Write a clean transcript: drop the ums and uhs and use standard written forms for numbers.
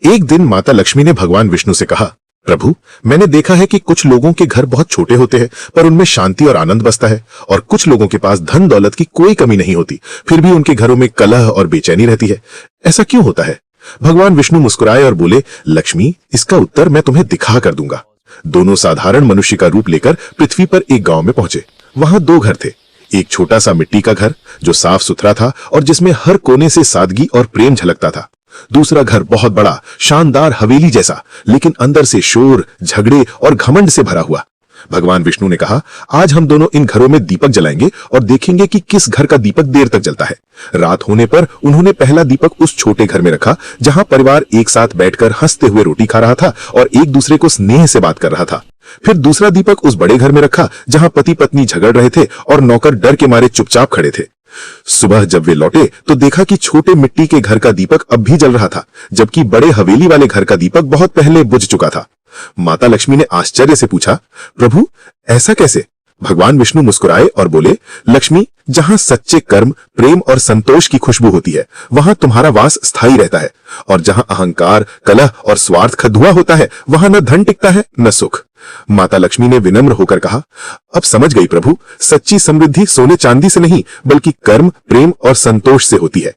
एक दिन माता लक्ष्मी ने भगवान विष्णु से कहा, प्रभु, मैंने देखा है कि कुछ लोगों के घर बहुत छोटे होते हैं पर उनमें शांति और आनंद बसता है, और कुछ लोगों के पास धन दौलत की कोई कमी नहीं होती, फिर भी उनके घरों में कलह और बेचैनी रहती है। ऐसा क्यों होता है? भगवान विष्णु मुस्कुराए और बोले, लक्ष्मी, इसका उत्तर मैं तुम्हें दिखा कर दूंगा। दोनों साधारण मनुष्य का रूप लेकर पृथ्वी पर एक गांव में पहुंचे। वहां दो घर थे। एक छोटा सा मिट्टी का घर जो साफ सुथरा था और जिसमें हर कोने से सादगी और प्रेम झलकता था। दूसरा घर बहुत बड़ा, शानदार हवेली जैसा, लेकिन अंदर से शोर, झगड़े और घमंड से भरा हुआ। भगवान विष्णु ने कहा, आज हम दोनों इन घरों में दीपक जलाएंगे और देखेंगे कि किस घर का दीपक देर तक जलता है। रात होने पर उन्होंने पहला दीपक उस छोटे घर में रखा जहां परिवार एक साथ बैठकर हंसते हुए रोटी खा रहा था और एक दूसरे को स्नेह से बात कर रहा था। फिर दूसरा दीपक उस बड़े घर में रखा जहां पति पत्नी झगड़ रहे थे और नौकर डर के मारे चुपचाप खड़े थे। सुबह जब वे लौटे तो देखा कि छोटे मिट्टी के घर का दीपक अब भी जल रहा था, जबकि बड़े हवेली वाले घर का दीपक बहुत पहले बुझ चुका था। माता लक्ष्मी ने आश्चर्य से पूछा, प्रभु, ऐसा कैसे? भगवान विष्णु मुस्कुराए और बोले, लक्ष्मी, जहां सच्चे कर्म, प्रेम और संतोष की खुशबू होती है वहां तुम्हारा वास स्थायी रहता है, और जहां अहंकार, कलह और स्वार्थ का धुआं होता है वहां न धन टिकता है न सुख। माता लक्ष्मी ने विनम्र होकर कहा, अब समझ गई प्रभु, सच्ची समृद्धि सोने चांदी से नहीं बल्कि कर्म, प्रेम और संतोष से होती है।